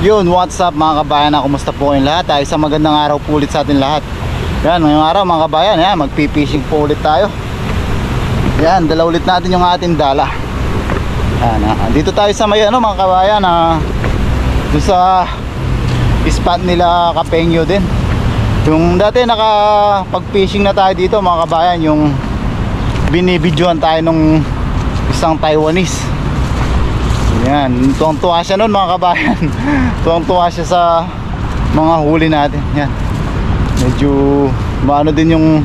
Yun, what's up mga kabayan, kumusta po kayong lahat? Isang magandang araw po ulit sa atin lahat. Yan, ngayong araw mga kabayan, yan, magpipishing po ulit tayo. Yan, dala ulit natin yung ating dala. Yan, dito tayo sa may ano mga kabayan, doon sa spot nila Kapengyo din. Yung dati nakapag-fishing na tayo dito mga kabayan, yung binibidyoan tayo nung isang Taiwanese. Yan, tuwang-tuwa siya nun mga kabayan. Tuwang-tuwa siya sa mga huli natin. Yan, medyo maano din yung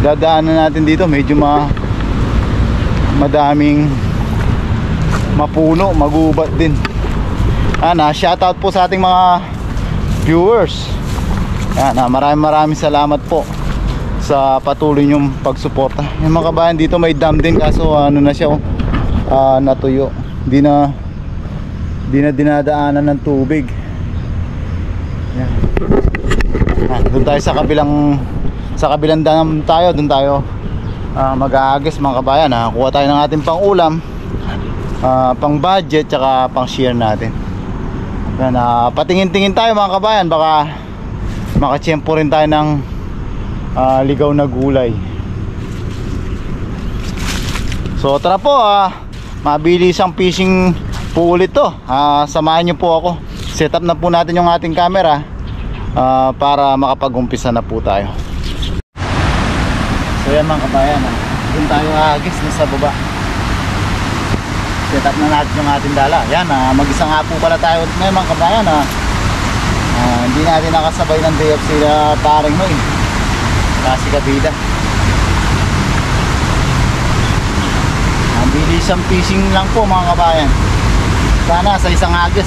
dadaanan natin dito. Medyo madaming mapuno, magubat din. Shoutout po sa ating mga viewers. Yan, maraming salamat po sa patuloy nyong pagsuporta. Yung mga kabayan, dito may dam din, kaso ano na siya, natuyo. Di na dinadaanan ng tubig. Yan. Doon tayo sa kabilang dam tayo. Doon tayo mag-aagis mga kabayan. Kuha tayo ng ating pang ulam, pang budget, tsaka pang share natin. Yan, patingin-tingin tayo mga kabayan, baka makatsyempo rin tayo ng ligaw na gulay. So tara po, mabilis ang fishing po ulit to. Samahan nyo po ako. Set up na po natin yung ating camera para makapag-umpisa na po tayo. So yan mga kabayan, doon tayo agis na sa baba. Set up na natin yung ating dala. Yan, mag-isa nga po pala tayo ngayon mga kabayan. Hindi natin nakasabay ng day off sila paring Noy kasi kabida. Bilis ang fishing lang po mga kabayan. Sana sa isang agis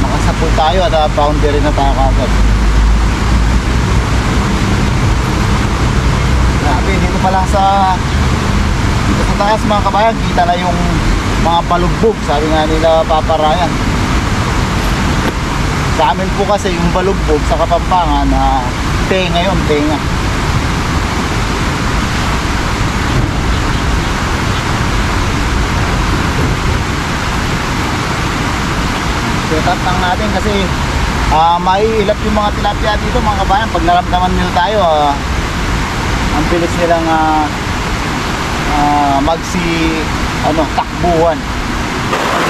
makasapul tayo at boundary na tayo kagad. Grabe, dito pa lang sa taas mga kabayan, kita na yung mga balugbog. Sabi nga nila Papa Ryan, sa amin po kasi yung balugbog sa Kapampangan tenga yun, tenga. Set up lang natin kasi maiilap yung mga tilapia dito mga kabayan. Pag naramdaman nyo tayo, ang bilis nilang takbuhan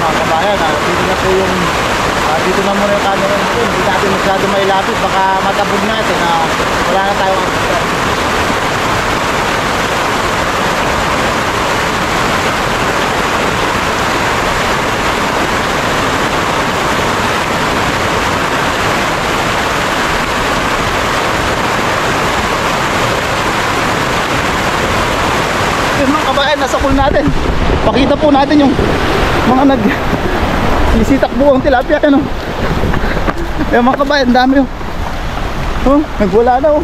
mga kabayan. Dito na po yung dito na muna yung camera nito. Hindi natin masyado mailapit, baka matabog natin. Wala na tayo. Mga kabayan, nasa pool natin. Pakita po natin yung mga sisitakbo ang tilapia. Ano? Ayan mga kabayan, dami nagwala na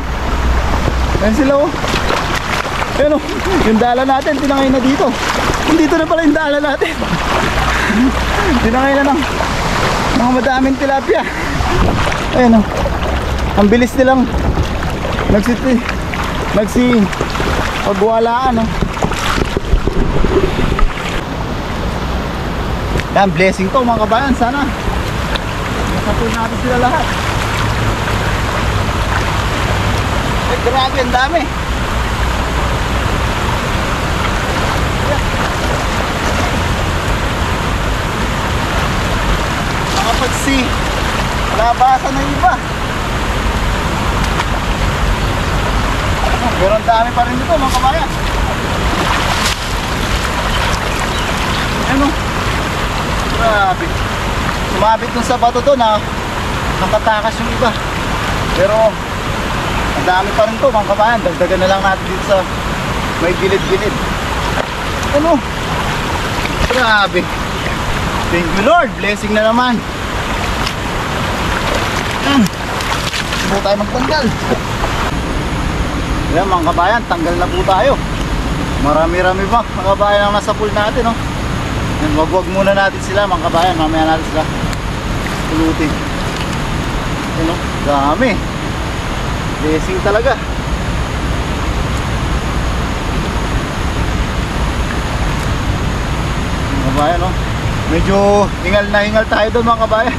ayan sila ayan yung dala natin, tinangay na dito. Dito na pala yung dala natin. Tinangay na ng mga madaming tilapia. Ayan ang bilis nilang pagwalaan Yan, blessing to mga kabayan. Sana masapul natin sila lahat. Grabe, ang dami. Nakapagsi labasan na iba. Pero ang dami pa rin dito mga kabayan. Ano? Grabe. Sumabit dun sa bato doon nakatakas yung iba. Pero ang dami pa rin to mga kabayan. Dagdagan na lang natin dito sa may gilid-gilid. Ano? Grabe. Thank you Lord. Blessing na naman. Subo tayo magtanggal. Yan mga kabayan, tanggal na po tayo. Marami-rami pa mga kabayan ang nasa pool natin Wag muna natin sila mga kabayan, mamaya natin sila pulutin. Dami. Blessing talaga. Mga kabayan Medyo hingal na hingal tayo doon mga kabayan.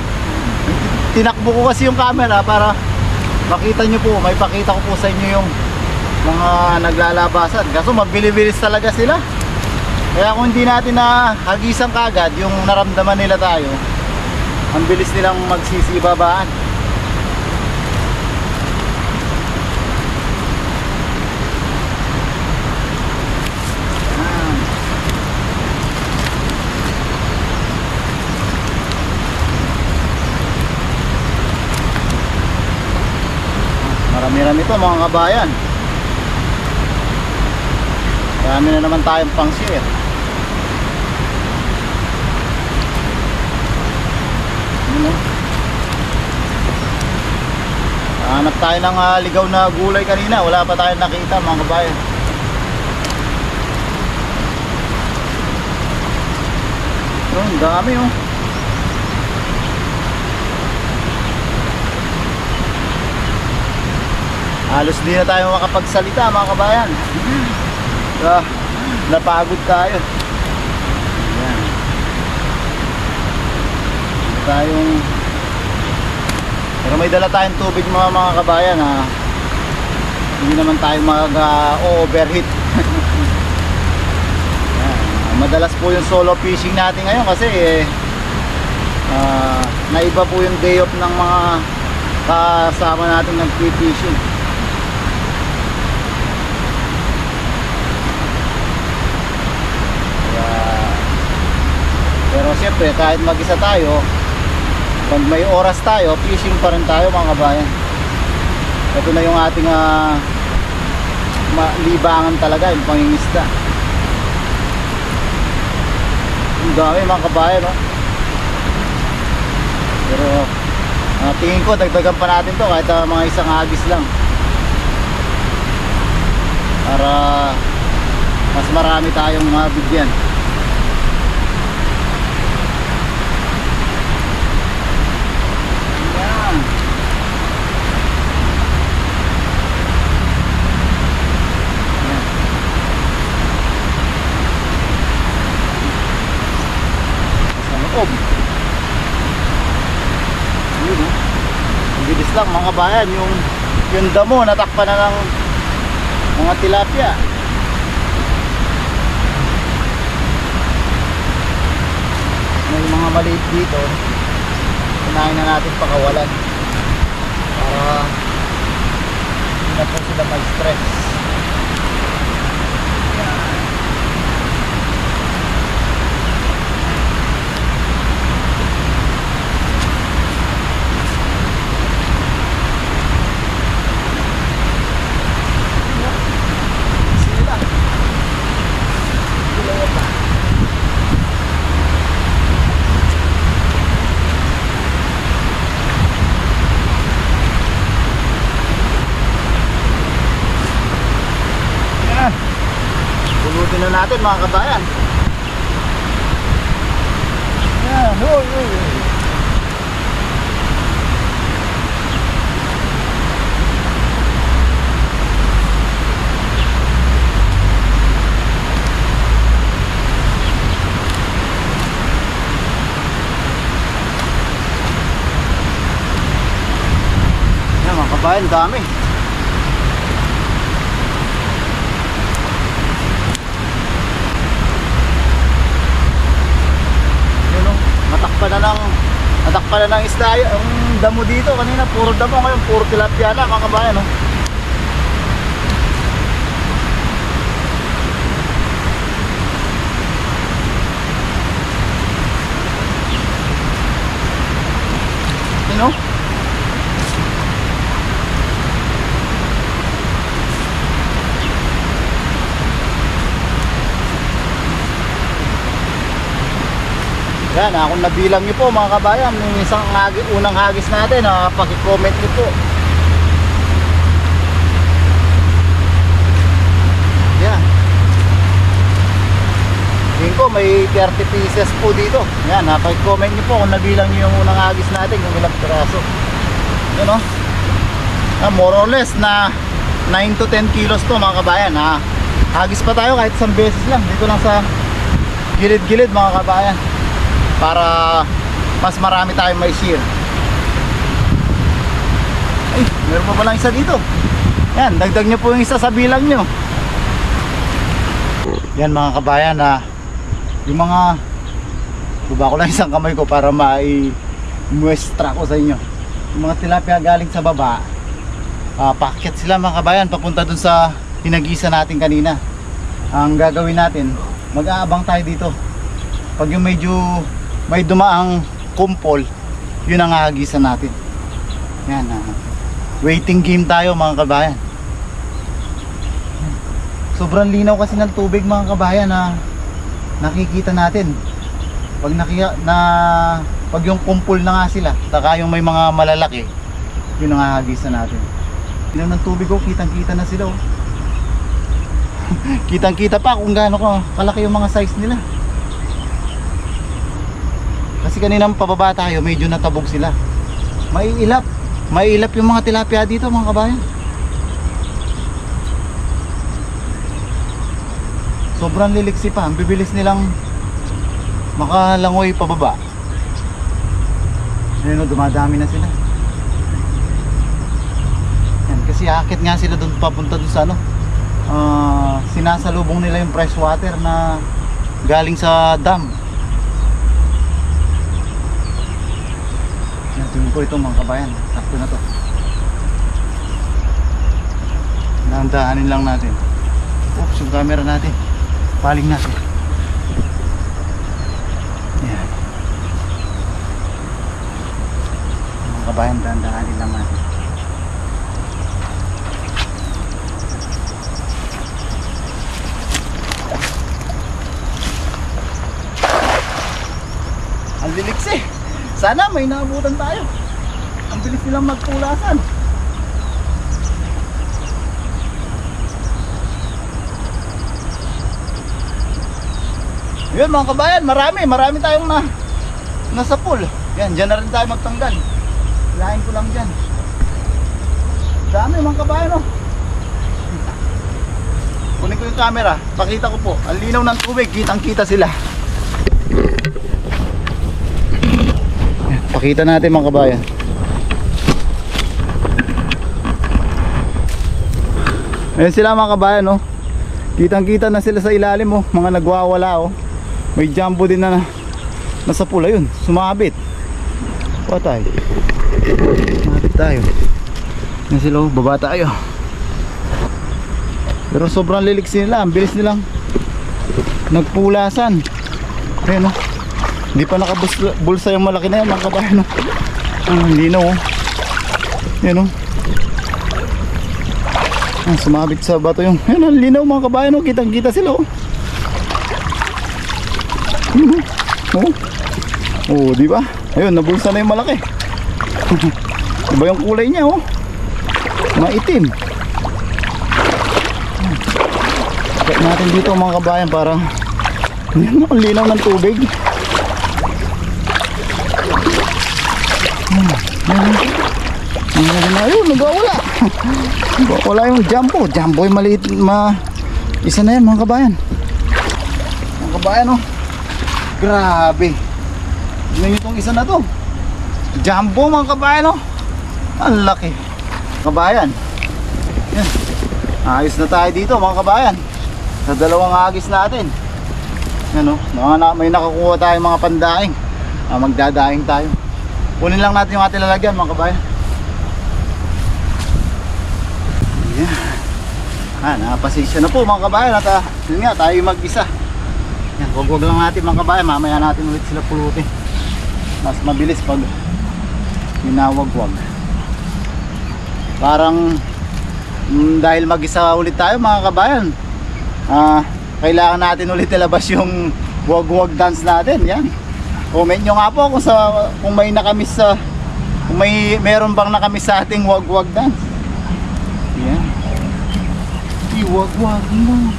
Tinakbo ko kasi yung camera para makita nyo po, may pakita ko po sa inyo yung mga naglalabasan. Kaso mabilis talaga sila. Kaya kung hindi natin na hagisan kagad yung naramdaman nila tayo, ang bilis nilang magsisibabaan. Marami-rami ito mga kabayan. Marami na naman tayong pang share. Hanap tayo ng ligaw na gulay kanina. Wala pa tayong nakita mga kabayan. Ang dami oh. Halos di na tayo makapagsalita mga kabayan. Napagod tayo. Ayan. Pero may dala tayong tubig mga kabayan ha. Hindi naman tayo mag-overheat. Madalas po yung solo fishing natin ngayon kasi naiba po yung day off ng mga kasama natin nag-fishing. Pero siyempre kahit mag-isa tayo, pag may oras tayo, fishing pa rin tayo mga kabayan. Ito na yung ating libangan talaga, yung pangingisda. Ang dami mga kabayan no? Pero tingin ko dagdagan pa natin to kahit mga isang agis lang para mas marami tayong mabigyan. Bilis lang mga bayan, yung damo natakpan na ng mga tilapia. May mga maliit dito, unahin na natin pakawalan para hindi na po sila mag-stress. Pulutin na natin mga kabayan. Yan, hoy, hoy. Yan mga kabayan, dami. Natakpan na ng isda yung damo dito. Kanina puro damo, ngayon puro tilapia na mga kabayan no? Sino? Yan, kung nabilang nyo po mga kabayan yung isang unang hagis natin, paki-comment nyo po. Yan, tingin ko may 30 pieces po dito. Yan, paki-comment nyo po kung nabilang nyo yung unang hagis natin, yung ilang piraso. Yan o, more or less na 9 to 10 kilos to mga kabayan. Hagis pa tayo kahit isang beses lang dito lang sa gilid-gilid mga kabayan. para mas marami tayong may share. Ay, meron pa palang isa dito. Yan, dagdag nyo po yung isa sa bilang nyo. Yan mga kabayan, yung mga baba ko lang isang kamay ko para mai-muestra ko sa inyo. Yung mga tilapia galing sa baba, paakyat sila mga kabayan papunta dun sa hinagisa natin kanina. Ang gagawin natin, mag-aabang tayo dito. Pag yung medyo may dumaang kumpol, yun ang hahagisan natin. Yan, waiting game tayo mga kabayan. Sobrang linaw kasi ng tubig mga kabayan na nakikita natin. Pag yung kumpol na nga sila, saka yung may mga malalaki, yun ang hahagisan natin. Linaw ng tubig, kitang-kita na sila. Kitang-kita pa kung gaano kalaki yung mga size nila. Kasi kaninang pababa tayo, medyo natabog sila. Maiilap yung mga tilapia dito mga kabayan. Sobrang liliksi pa, ang bibilis nilang makalangoy pababa. Ayun, dumadami na sila. Yan, kasi akit nga sila doon papunta doon sa sinasalubong nila yung fresh water na galing sa dam. Yan, tingin ko ito mga kabayan, sakto na to. Dahan-dahanin lang natin. Oops, yung camera natin, paling natin. Yan mga kabayan, dahan-dahanin lang natin. Ang liliksi. Sana may naabutan tayo. Ang bilis nilang magpulasan. Yun mga kabayan, marami tayong nasa pool. Yan, dyan na rin tayo magtanggal. Lahin ko lang dyan. Dami mga kabayan, oh. Kunin ko yung camera, pakita ko po. Ang linaw ng tubig, kitang-kita sila. Pakita natin mga kabayan. Ayan sila mga kabayan, oh. Kitang-kita na sila sa ilalim, oh. Mga nagwawala, oh. May jumbo din na nasa pula yun. Sumabit. Patay. Sumabit tayo. Ayan sila, oh. Baba tayo. Pero sobrang liliksi nila. Ang bilis nilang nagpulasan. Ayan, oh. Hindi pa nakabulsa yung malaki na yan mga kabayan, oh. Hindi na, oh. Ayan, oh. Sumabit sa bato yung ayan, ang linaw mga kabayan, oh. Kitang-kita sila, oh. Oh, di ba? Ayun, nabulsa na yung malaki. Iba yung kulay niya, oh. Maitim. Check natin dito mga kabayan para ayan, ang linaw ng tubig. Ayun, nagwawala. Wala yung jumbo. Jumbo yung maliit. Isa na yan mga kabayan. Mga kabayan, oh. Grabe. Tignan nyo itong isa na to. Jumbo mga kabayan, oh. Ang laki. Kabayan. Yan. Ayos na tayo dito mga kabayan. Sa dalawang agis natin. Yan, oh. May nakakuha tayong mga pandaing. Magdadaing tayo. Kunin lang natin yung ating lalagyan mga kabayan. Yan. Napasisya na po mga kabayan. At yun nga, tayo mag-isa. Yan, wag lang natin mga kabayan. Mamaya natin ulit sila pulutin. Mas mabilis pag minawag-wag. Parang dahil mag-isa ulit tayo mga kabayan, kailangan natin ulit ilabas yung wag-wag dance natin. Yan. Comment nyo nga po kung may nakamiss kung meron bang nakamiss sa ating wag-wag dance. Yan. Iwag-wag mo.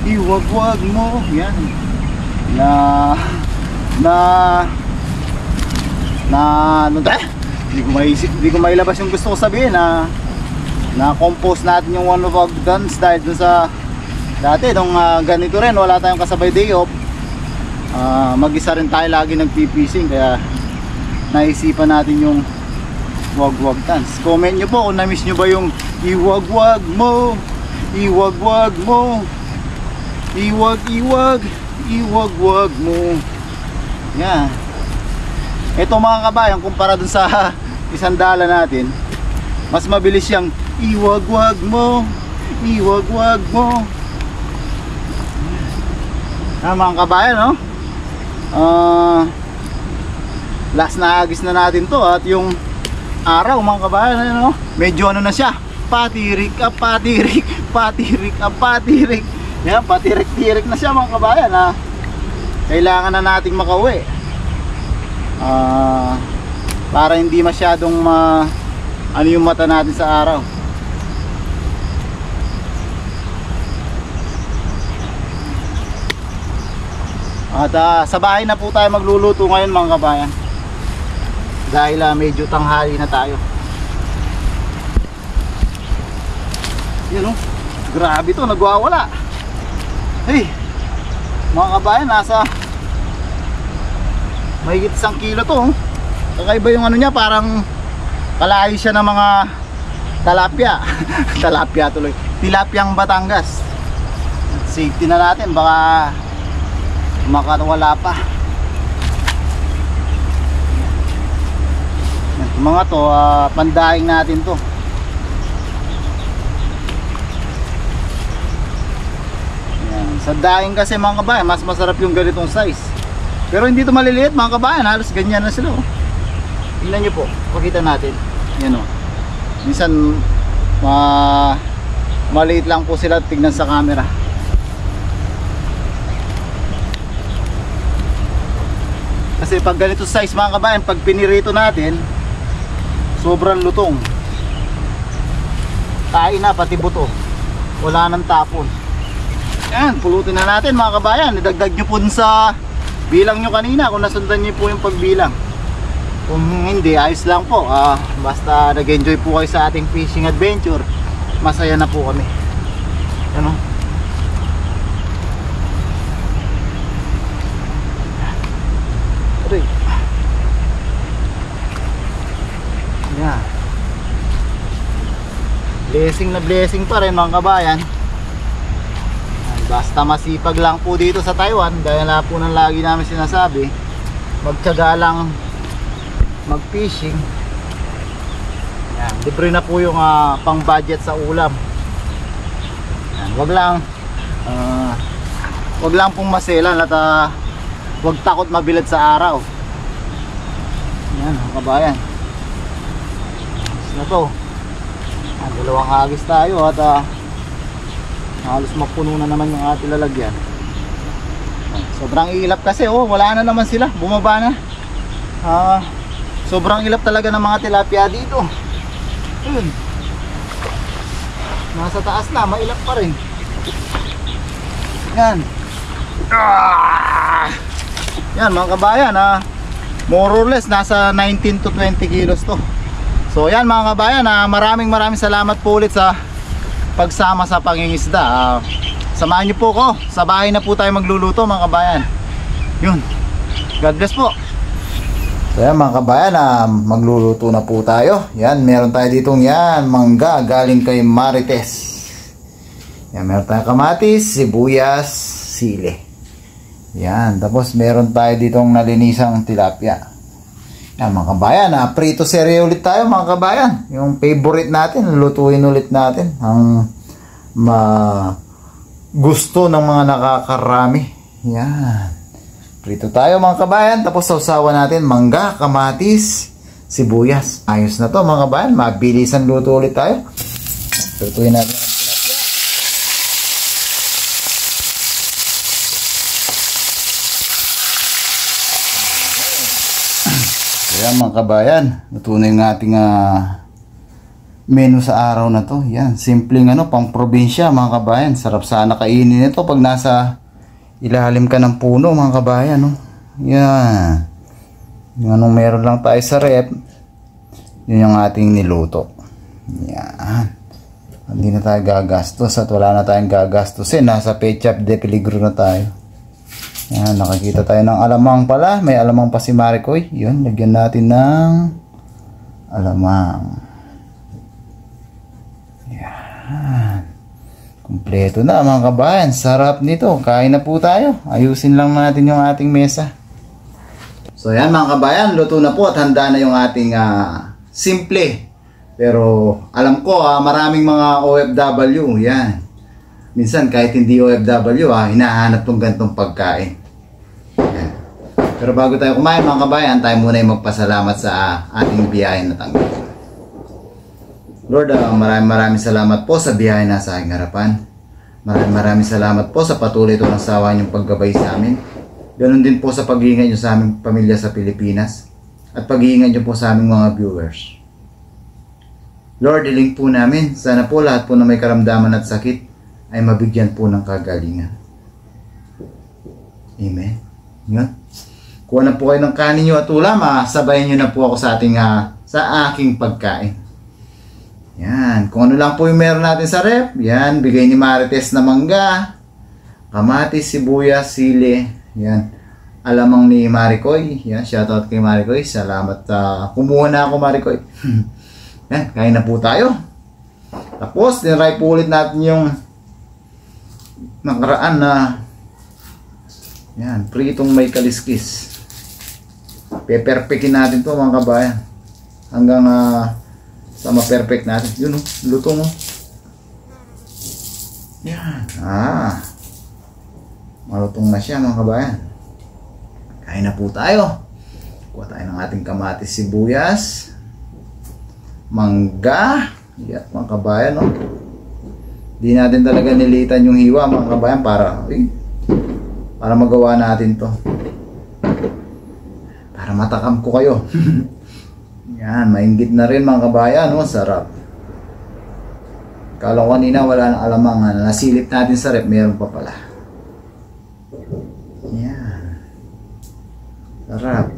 Iwag-wag mo. Yan. Ano tayo? Hindi ko mailabas yung gusto ko sabihin na compose natin yung one wag dance dahil dun sa dati nung ganito rin wala tayong kasabay day off. Mag-isa rin tayo lagi nagpipising, kaya naisipan natin yung wag-wag dance. Comment nyo po kung na-miss nyo ba yung iwag-wag mo, iwag-wag mo, iwag-iwag, iwag-wag mo. Yan. Ito mga kabayan, kumpara dun sa $100 natin, mas mabilis siyang iwag-wag mo, iwag-wag mo. Mga kabayan, no? Last na agis na natin to, at yung araw mga kabayan, no? Medyo ano na siya, patirik, patirik, patirik, patirik. Yan, patirik-tirik na siya mga kabayan, ha? Kailangan na nating makauwi para hindi masyadong ano yung mata natin sa araw. At sa bahay na po tayo magluluto ngayon mga kabayan, dahil medyo tanghali na tayo. Yan, oh, grabe to, nagwawala. Hey mga kabayan, nasa mahigit 1 kilo to, oh. Kakaiba yung ano niya, parang kalahi siya ng mga talapia. Talapia tuloy, tilapyang Batangas. Safety na natin, baka makawala pa. Yung mga to, pandaing natin to. Yan. Sa daing kasi mga kabayan, mas masarap yung ganitong size. Pero hindi to maliliit mga kabayan, halos ganyan na sila, oh. Tingnan nyo po, pakita natin. Yan, oh. Minsan maliit lang po sila tignan sa camera. Kasi pag ganito size mga kabayan, pag pinirito natin, sobrang lutong. Kain na pati buto, wala nang tapon. Yan, pulutin na natin mga kabayan. Idagdag nyo po sa bilang nyo kanina kung nasundan nyo po yung pagbilang. Kung hindi, ayos lang po. Basta nag-enjoy po kayo sa ating fishing adventure, masaya na po kami. Ano? Aray. Yan. Blessing na blessing pa rin mga kabayan. Basta masipag lang po dito sa Taiwan, dahil na po nang lagi namin sinasabi, magtiyaga lang mag-fishing. Yan, libre na po yung pang budget sa ulam. Yan, wag lang pong maselan at wag takot mabilad sa araw. Yan mga kabayan, na to. Dalawang hagis tayo at halos mapuno na naman yung ating lalagyan. Sobrang ilap kasi, oh, wala na naman sila, bumaba na. Sobrang ilap talaga ng mga tilapia dito. Ayun, nasa taas na, mailap pa rin. Yan. Yan mga kabayan, more or less nasa 19 to 20 kilos to. So yan mga kabayan, maraming salamat po ulit sa pagsama sa pangingisda. Samahan niyo po ko, sa bahay na po tayo magluluto mga kabayan. Yun, God bless po. So yan mga kabayan, magluluto na po tayo. Yan, meron tayo ditong yan, mangga galing kay Marites. Yan, meron tayong kamatis, sibuyas, sili. Yan, tapos meron tayo ditong nalinisang tilapia. Yan mga kabayan, prito serye ulit tayo mga kabayan. Yung favorite natin, lutuin ulit natin ang gusto ng mga nakakarami. Yan, prito tayo mga kabayan. Tapos sausawan natin mangga, kamatis, sibuyas. Ayos na to mga kabayan, mabilisan luto ulit tayo. Lutuin natin ang tilapia. Yan mga kabayan, luto na yung ating menu sa araw na to. Yan, simpleng pang probinsya mga kabayan. Sarap sana kainin ito pag nasa ilalim ka ng puno mga kabayan, no? Yan, yung anong meron lang tayo sa rep, yun yung ating niluto. Yan, hindi na tayo gagastos at wala na tayong gagastusin. Nasa Pechap de Peligro na tayo. Yan, nakakita tayo ng alamang pala. May alamang pa si Maricoy. Yun, lagyan natin ng alamang. Yan. Kumpleto na mga kabayan. Sarap nito. Kain na po tayo. Ayusin lang natin yung ating mesa. So yan mga kabayan, luto na po at handa na yung ating simple. Pero alam ko maraming mga OFW. Yan. Minsan kahit hindi OFW hinahanap tong gantong pagkain. Yan. Pero bago tayo kumain mga kabayan, tayo muna yung magpasalamat sa ating biyahe na tanggap. Lord, maraming salamat po sa biyahe na sa aking harapan. Maraming salamat po sa patuloy ito ng sawa niyong paggabay sa amin. Ganon din po sa pag-iingat niyo sa aming pamilya sa Pilipinas at pag-iingat niyo po sa aming mga viewers. Lord, hiling po namin, sana po lahat po na may karamdaman at sakit ay mabigyan po ng kagalingan. Amen. Yun. Kuha na po kayo ng kanin niyo at ulam, sabayan niyo na po ako sa aking pagkain. Yan, kung ano lang po yung meron natin sa rep, yan, bigay ni Marites na mangga, kamatis, sibuyas, sili, yan, alamang ni Maricoy, yan, shoutout kay Maricoy, salamat, kumuha na ako Maricoy. Yan, kain na po tayo. Tapos, tinry po ulit natin yung nakaraan na, yan, pritong may kaliskis. Peperpekin natin to mga kabayan, hanggang, sama perfect natin. Yun luto mo. Yan. Malutong na siya mga kabayan. Kain na po tayo. Kuha tayo ng ating kamatis, sibuyas, mangga. Yan mga kabayan, no? Di natin talaga nilitan yung hiwa mga kabayan para magawa natin to. Para matakam ko kayo. Yan, mainggit na rin mga kabayan, no? Sarap. Kala ko kanina wala nang alamang, nasilip natin sa rep, meron pa pala. Yan. Sarap.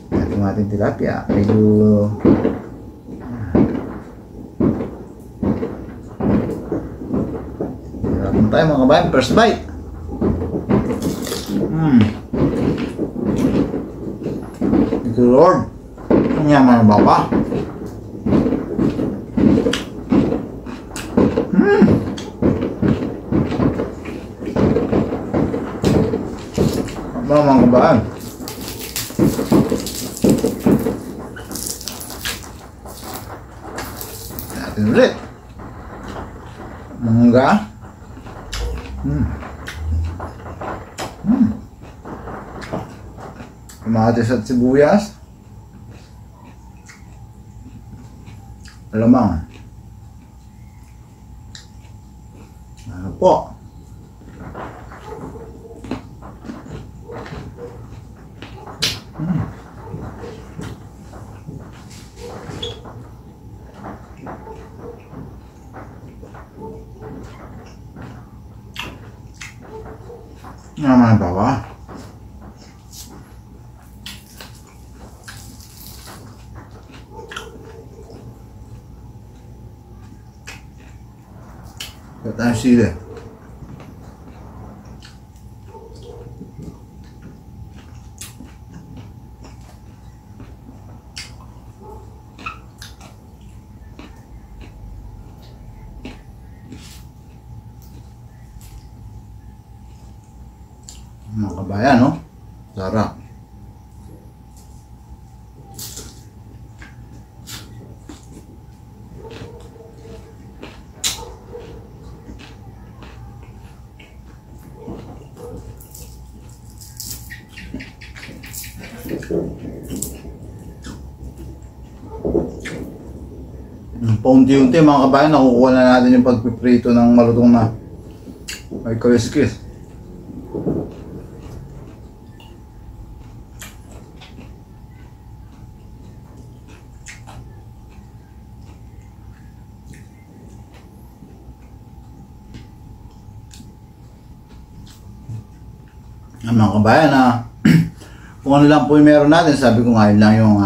Ito ating tilapia. Medyo sarap na tayo mga kabayan. First bite. Thank you Lord. Ang yaman ng baba. Mga kabayan. Natin ulit. Mangga. Kamatis at sibuyas. Alamang. Ano po? Naman bawa. Tayong sili. Mga kabayan, no? Sarap. Paunti-unti mga kabayan, nakukuha na natin yung pagpiprito ng malutong na may kaliskis. Mga kabayan, kung ano lang po yung meron natin, sabi ko nga yun lang yung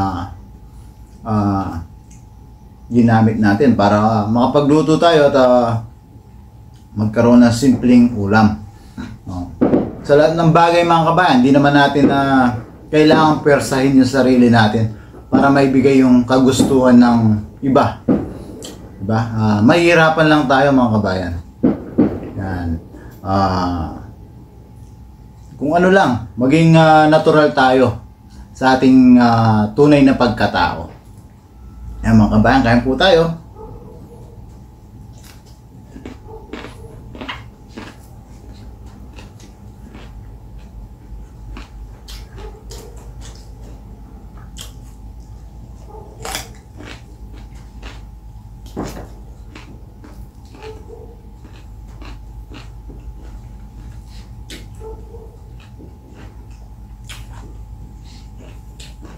ginamit natin para makapagluto tayo at magkaroon ng simpleng ulam. sa lahat ng bagay mga kabayan, hindi naman natin na kailangang persahin yung sarili natin para maibigay yung kagustuhan ng iba. Diba? Mahihirapan lang tayo mga kabayan. Yan. Kung ano lang, maging natural tayo sa ating tunay na pagkatao. Yan mga kabayan, kain po tayo.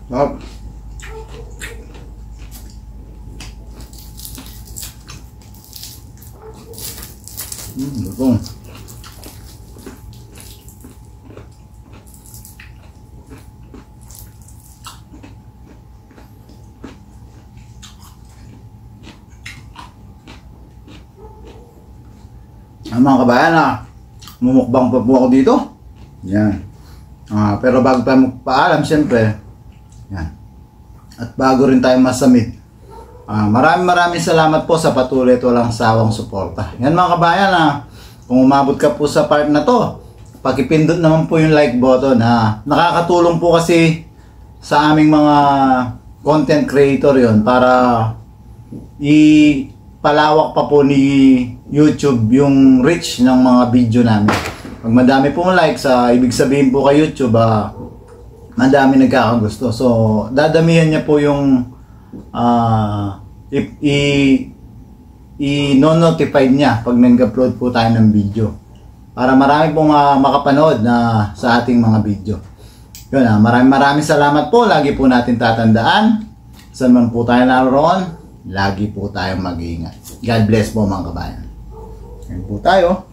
Sarap. Lutong. Mga kabayan, mumukbang pa po ako dito. Yan. Pero bago tayo magpaalam, siyempre, yan. At bago rin tayo masamit, maraming salamat po sa patuloy at walang sawang suporta. Yan mga kabayan, kung umabot ka po sa part na to, pakipindot naman po yung like button. Nakakatulong po kasi sa aming mga content creator yon para ipalawak pa po ni YouTube yung reach ng mga video namin. Pag madami pong likes, ibig sabihin po kay YouTube, madami nagkakagusto. So, dadamihan niya po yung i-notify niya pag nag-upload po tayo ng video. Para marami pong makapanood na sa ating mga video. Yun, maraming salamat po. Lagi po natin tatandaan. Saan man po tayo naroon, lagi po tayong mag-iingat. God bless po mga kabayan. Yan po tayo.